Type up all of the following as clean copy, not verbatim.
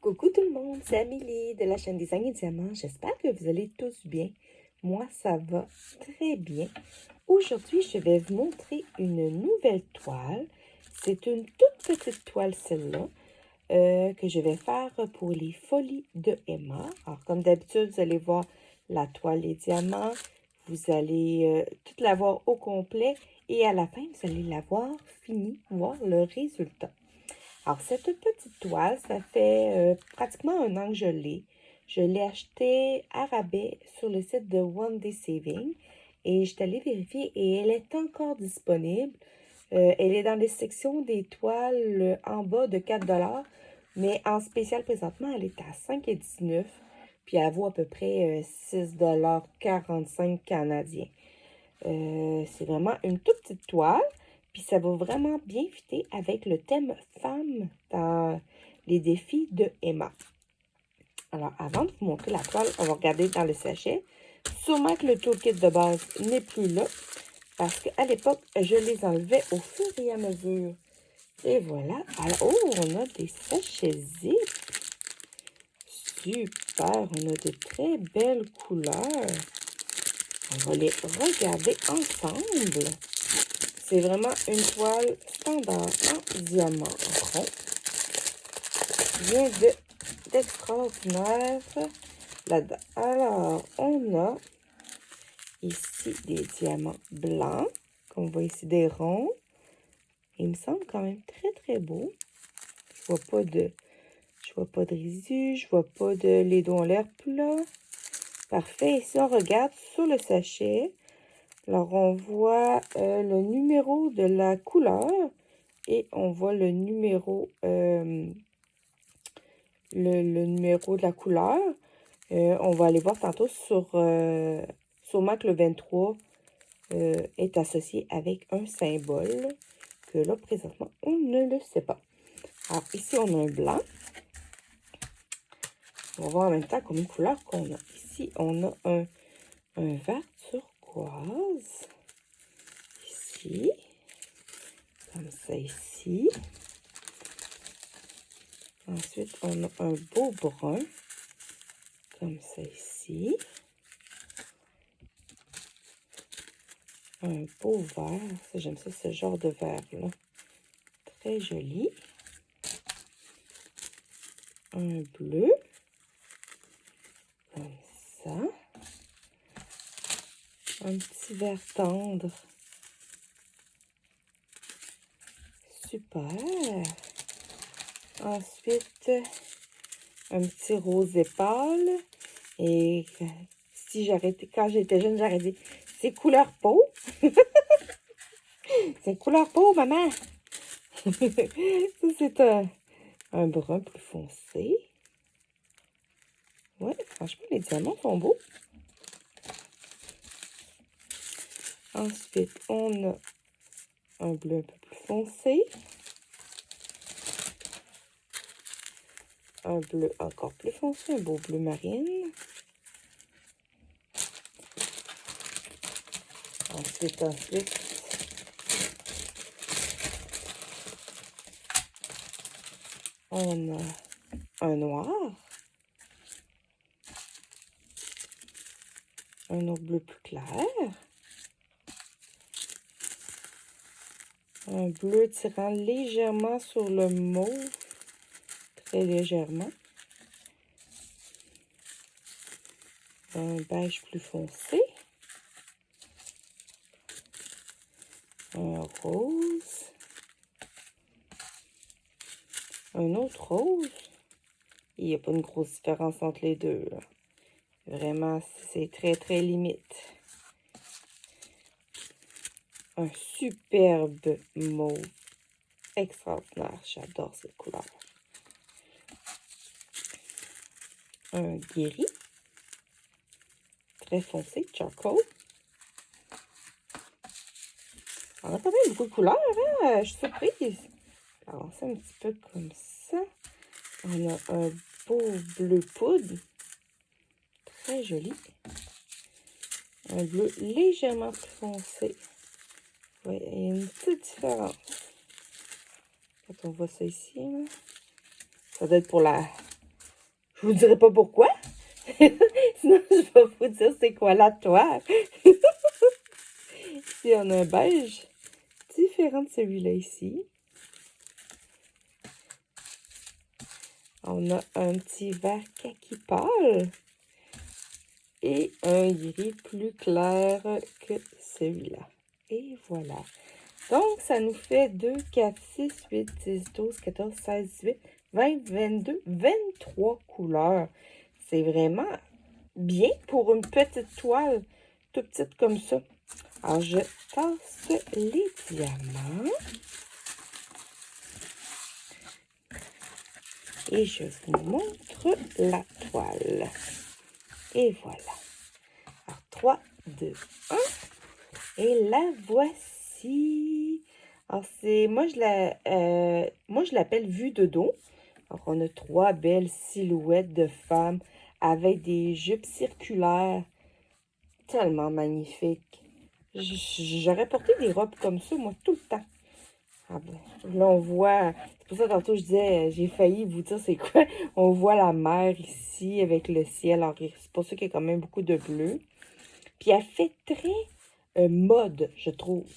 Coucou tout le monde, c'est Amélie de la chaîne Design et Diamants. J'espère que vous allez tous bien. Moi, ça va très bien. Aujourd'hui, je vais vous montrer une nouvelle toile. C'est une toute petite toile, celle-là, que je vais faire pour les folies de Emma. Alors, comme d'habitude, vous allez voir la toile et diamants. Vous allez toute la voir au complet. Et à la fin, vous allez la voir finie, voir le résultat. Alors, cette petite toile, ça fait pratiquement un an que je l'ai. Je l'ai achetée à rabais sur le site de One Day Saving. Et je suis allée vérifier et elle est encore disponible. Elle est dans les sections des toiles en bas de 4 $. Mais en spécial présentement, elle est à 5,19 $. Puis elle vaut à peu près 6,45 $ canadiens. C'est vraiment une toute petite toile. Puis ça va vraiment bien fitter avec le thème femme dans les défis de Emma. Alors, avant de vous montrer la toile, on va regarder dans le sachet. Sûrement que le toolkit de base n'est plus là. Parce qu'à l'époque, je les enlevais au fur et à mesure. Et voilà. Alors, oh, on a des sachets zip. Super. On a de très belles couleurs. On va les regarder ensemble. C'est vraiment une toile standard en diamant rond. Rien d'extraordinaire là-dedans. Alors, on a ici des diamants blancs. Comme on voit ici des ronds. Il me semble quand même très, très beau. Je vois pas de résidus. Je vois pas de... Les dos ont l'air plats. Parfait. Ici, on regarde sur le sachet. Alors, on voit le numéro de la couleur et on voit le numéro, le numéro de la couleur. On va aller voir tantôt sur, sûrement que le 23 est associé avec un symbole que là, présentement, on ne le sait pas. Alors, ici, on a un blanc. On va voir en même temps combien de couleurs qu'on a. Ici, on a un vert turquoise. Ici. Comme ça ici. Ensuite, on a un beau brun. Comme ça ici. Un beau vert. J'aime ça, ce genre de vert-là. Très joli. Un bleu. Comme ça. Un petit vert tendre. Super. Ensuite, un petit rosé pâle. Et si j'arrêtais, quand j'étais jeune, j'aurais dit, c'est couleur peau. C'est couleur peau, maman. Ça, c'est un brun plus foncé. Ouais, franchement, les diamants sont beaux. Ensuite, on a un bleu un peu plus foncé. Un bleu encore plus foncé, un beau bleu marine. Ensuite, on a un noir. Un autre bleu plus clair. Un bleu tirant légèrement sur le mauve. Très légèrement. Un beige plus foncé. Un rose. Un autre rose. Il n'y a pas une grosse différence entre les deux, là. Vraiment, c'est très, très limite. Un superbe mauve. Extraordinaire. J'adore cette couleur. Un guéri. Très foncé, charcoal. On a pas mal beaucoup de couleurs, hein? Je suis surprise. Alors, c'est un petit peu comme ça. On a un beau bleu poudre. Très joli. Un bleu légèrement plus foncé. Oui, il y a une petite différence. Quand on voit ça ici, là, ça doit être pour la Je vous dirai pas pourquoi. Sinon, je vais vous dire c'est quoi la toile. Ici, on a un beige différent de celui-là ici. On a un petit vert kaki pâle et un gris plus clair que celui-là. Et voilà. Donc, ça nous fait 2, 4, 6, 8, 10, 12, 14, 16, 18, 20, 22, 23 couleurs. C'est vraiment bien pour une petite toile toute petite comme ça. Alors, je tasse les diamants. Et je vous montre la toile. Et voilà. Alors, 3, 2, 1. Et la voici. Alors, moi, je l'appelle vue de dos. Alors, on a 3 belles silhouettes de femmes avec des jupes circulaires tellement magnifiques. J'aurais porté des robes comme ça, moi, tout le temps. Ah ben, là, on voit, c'est pour ça tantôt je disais, j'ai failli vous dire c'est quoi. On voit la mer ici avec le ciel. Alors, c'est pour ça qu'il y a quand même beaucoup de bleu. Puis elle fait très mode, je trouve,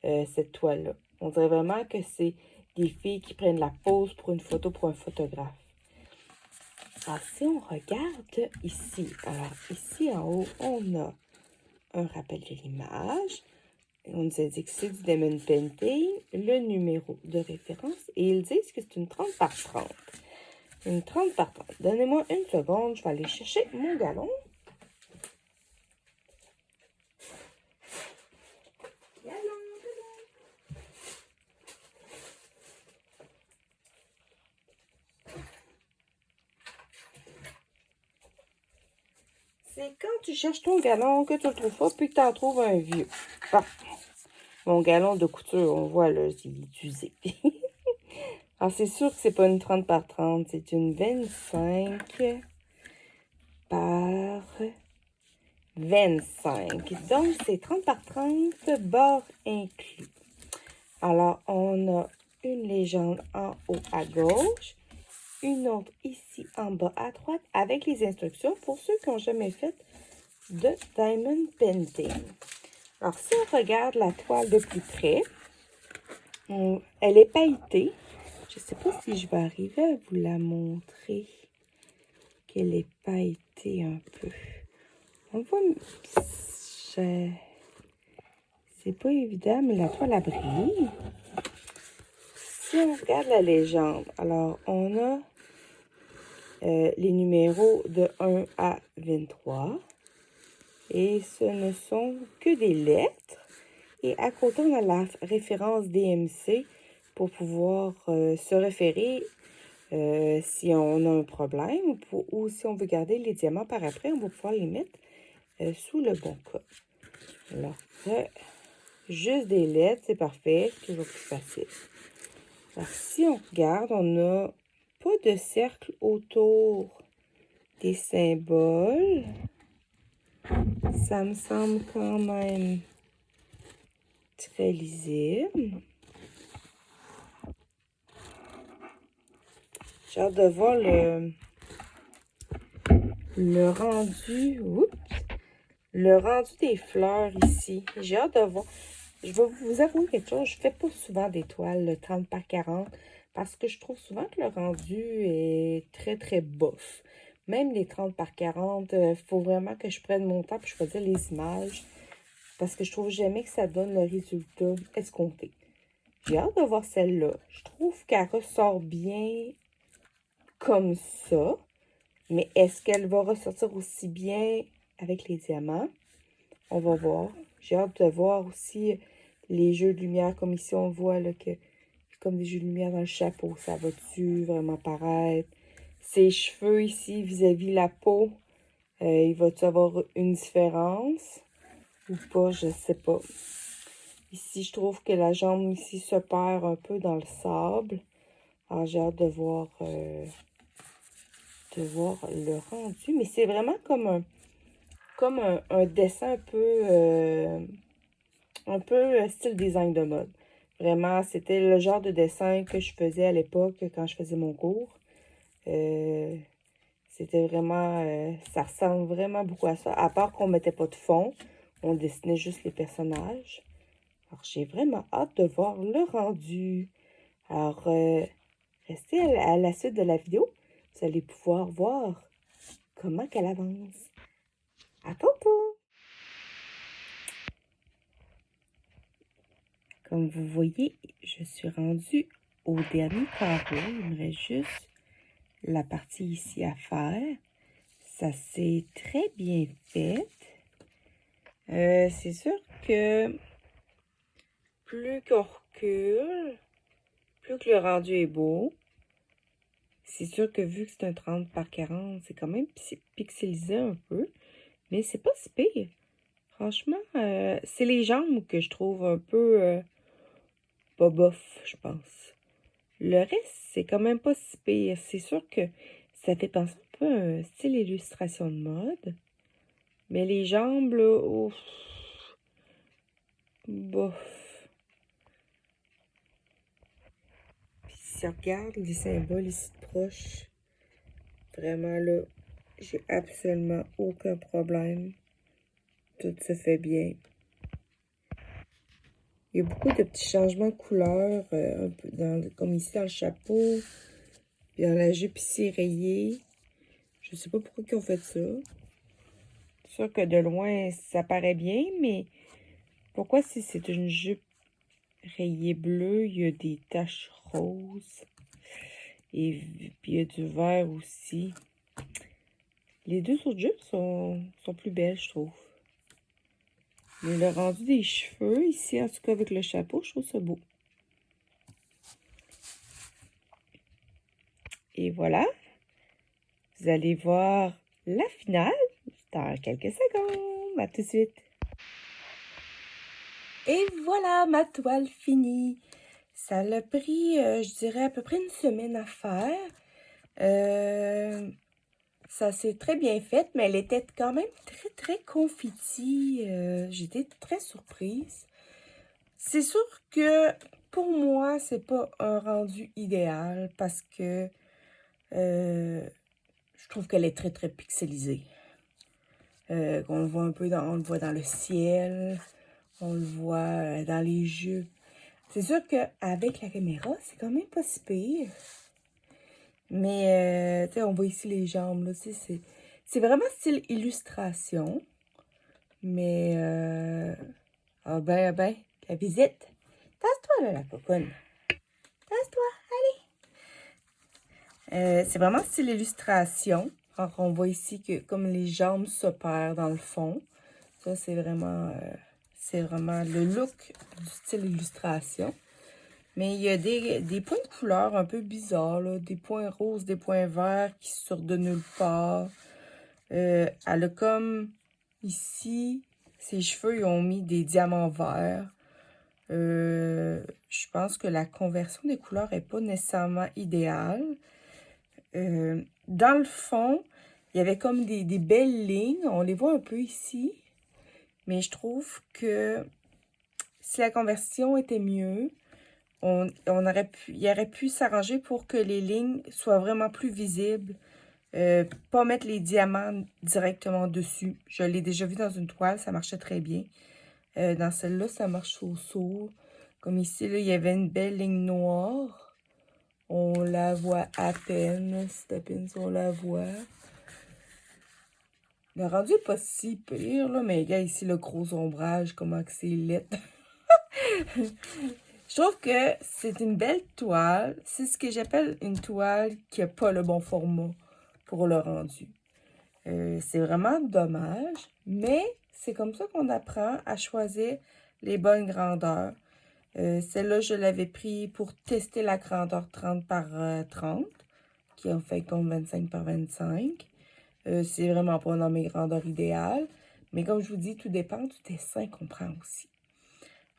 cette toile-là. On dirait vraiment que c'est des filles qui prennent la pose pour une photo pour un photographe. Alors, si on regarde ici, alors ici en haut, on a un rappel de l'image. On nous a dit que c'est du Diamond Painting, le numéro de référence, et ils disent que c'est une 30 par 30. Une 30 par 30. Donnez-moi une seconde, je vais aller chercher mon galon. C'est quand tu cherches ton galon que tu ne le trouves pas, puis que tu en trouves un vieux. Bon, mon galon de couture, on voit là, il est usé. Alors, c'est sûr que c'est pas une 30 par 30, c'est une 25 par 25. Donc, c'est 30 par 30, bord inclus. Alors, on a une légende en haut à gauche, une autre ici en bas à droite, avec les instructions pour ceux qui n'ont jamais fait de Diamond Painting. Alors, si on regarde la toile de plus près, elle est pailletée. Je ne sais pas si je vais arriver à vous la montrer, qu'elle est pailletée un peu. On voit, c'est pas évident, mais la toile a brillé. Si on regarde la légende, alors on a les numéros de 1 à 23. Et ce ne sont que des lettres. Et à côté, on a la référence DMC pour pouvoir se référer si on a un problème ou si on veut garder les diamants par après, on va pouvoir les mettre sous le bon code. Alors, juste des lettres, c'est parfait, c'est toujours plus facile. Alors, si on regarde, on n'a pas de cercle autour des symboles. Ça me semble quand même très lisible. J'ai hâte de voir le rendu. Oups, le rendu des fleurs ici. J'ai hâte de voir. Je vais vous avouer quelque chose. Je ne fais pas souvent des toiles 30 par 40 parce que je trouve souvent que le rendu est très, très bof. Même les 30 par 40, il faut vraiment que je prenne mon temps pour choisir les images parce que je trouve jamais que ça donne le résultat escompté. J'ai hâte de voir celle-là. Je trouve qu'elle ressort bien comme ça. Mais est-ce qu'elle va ressortir aussi bien avec les diamants? On va voir. J'ai hâte de voir aussi les jeux de lumière. Comme ici, on voit là, que comme des jeux de lumière dans le chapeau. Ça va-tu vraiment paraître? Ses cheveux ici vis-à-vis la peau, il va-tu avoir une différence ou pas? Je sais pas. Ici, je trouve que la jambe ici se perd un peu dans le sable. Alors, j'ai hâte de voir le rendu. Mais c'est vraiment comme un dessin un peu style design de mode. Vraiment, c'était le genre de dessin que je faisais à l'époque quand je faisais mon cours. C'était vraiment, ça ressemble vraiment beaucoup à ça. À part qu'on mettait pas de fond, on dessinait juste les personnages. Alors, j'ai vraiment hâte de voir le rendu. Alors, restez à la suite de la vidéo. Vous allez pouvoir voir comment qu'elle avance. À tantôt! Comme vous voyez, je suis rendue au dernier carreau. Il me reste juste la partie ici à faire. Ça s'est très bien fait. C'est sûr que plus qu'on recule, plus que le rendu est beau. C'est sûr que vu que c'est un 30 par 40, c'est quand même pixelisé un peu. Mais c'est pas si pire. Franchement, c'est les jambes que je trouve un peu pas bof, je pense. Le reste, c'est quand même pas si pire. C'est sûr que ça fait penser un peu à un style illustration de mode. Mais les jambes, là, ouf, bof. Puis si on regarde les symboles ici de proche, vraiment là, j'ai absolument aucun problème. Tout se fait bien. Il y a beaucoup de petits changements de couleur, un peu comme ici dans le chapeau, puis dans la jupe ici rayée. Je sais pas pourquoi ils ont fait ça. C'est sûr que de loin, ça paraît bien, mais pourquoi si c'est une jupe rayée bleue, il y a des taches roses? Et puis il y a du vert aussi. Les deux autres jupes sont plus belles, je trouve. Mais le rendu des cheveux, ici, en tout cas avec le chapeau, je trouve ça beau. Et voilà. Vous allez voir la finale dans quelques secondes. À tout de suite. Et voilà ma toile finie. Ça l'a pris, je dirais, à peu près une semaine à faire. Ça s'est très bien fait, mais elle était quand même très, très confitie. J'étais très surprise. C'est sûr que pour moi, c'est pas un rendu idéal parce que je trouve qu'elle est très, très pixelisée. On le voit un peu on le voit dans le ciel, on le voit dans les jupes. C'est sûr qu'avec la caméra, c'est quand même pas si pire. Mais, tu sais, on voit ici les jambes, là, c'est vraiment style illustration. Mais, ah ben, la visite. Tasse-toi, là, la cocoune. Tasse-toi, allez. C'est vraiment style illustration. Alors, on voit ici que comme les jambes s'opèrent dans le fond. Ça, c'est vraiment le look du style illustration. Mais il y a des points de couleur un peu bizarres, là. Des points roses, des points verts qui sortent de nulle part. Elle a comme, ici, ses cheveux, ils ont mis des diamants verts. Je pense que la conversion des couleurs n'est pas nécessairement idéale. Dans le fond, il y avait comme des belles lignes. On les voit un peu ici. Mais je trouve que si la conversion était mieux, il aurait pu s'arranger pour que les lignes soient vraiment plus visibles. Pas mettre les diamants directement dessus. Je l'ai déjà vu dans une toile, ça marchait très bien. Dans celle-là, ça marche au saut. Comme ici, là, il y avait une belle ligne noire. On la voit à peine. C'est à peine si on la voit. Le rendu n'est pas si pire, là, mais regarde ici le gros ombrage, comment que c'est laid. Je trouve que c'est une belle toile. C'est ce que j'appelle une toile qui n'a pas le bon format pour le rendu. C'est vraiment dommage, mais c'est comme ça qu'on apprend à choisir les bonnes grandeurs. Celle-là, je l'avais pris pour tester la grandeur 30 par 30, qui est en fait comme 25 par 25. C'est vraiment pas dans mes grandeurs idéales. Mais comme je vous dis, tout dépend du dessin qu'on prend aussi.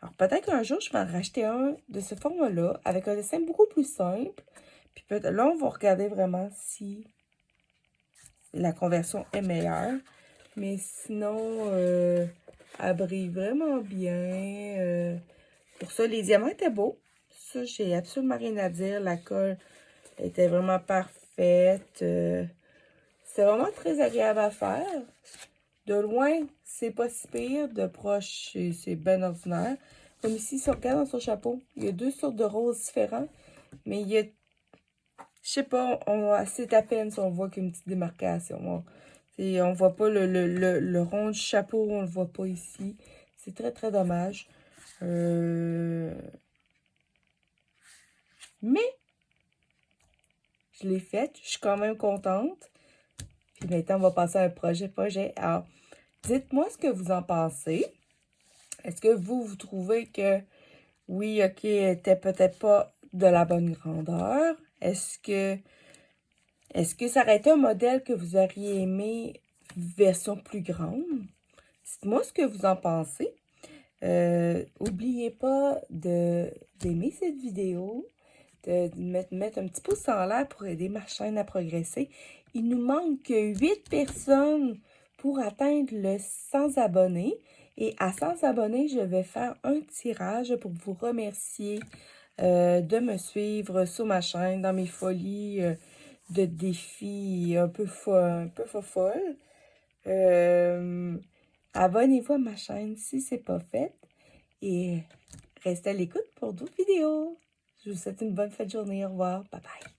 Alors, peut-être qu'un jour, je vais en racheter un de ce format-là, avec un dessin beaucoup plus simple. Puis peut-être là, on va regarder vraiment si la conversion est meilleure. Mais sinon, elle brille vraiment bien. Pour ça, les diamants étaient beaux. Ça, j'ai absolument rien à dire. La colle était vraiment parfaite. C'est vraiment très agréable à faire. De loin, c'est pas si pire. De proche, c'est bien ordinaire. Comme ici, si on regarde dans son chapeau, il y a 2 sortes de roses différents. Mais il y a, je sais pas, c'est à peine si on voit qu'une petite démarcation. On voit pas le rond du chapeau, on le voit pas ici. C'est très, très dommage. Mais, je l'ai faite. Je suis quand même contente. Puis maintenant, on va passer à un projet. Alors, dites-moi ce que vous en pensez. Est-ce que vous trouvez que, oui, ok, elle était peut-être pas de la bonne grandeur? Est-ce que ça aurait été un modèle que vous auriez aimé version plus grande? Dites-moi ce que vous en pensez. N'oubliez pas d'aimer cette vidéo, de mettre un petit pouce en l'air pour aider ma chaîne à progresser. Il nous manque 8 personnes pour atteindre le 100 abonnés. Et à 100 abonnés, je vais faire un tirage pour vous remercier de me suivre sur ma chaîne dans mes folies de défis un peu folles. Abonnez-vous à ma chaîne si ce n'est pas fait. Et restez à l'écoute pour d'autres vidéos. Je vous souhaite une bonne fin de journée. Au revoir. Bye bye.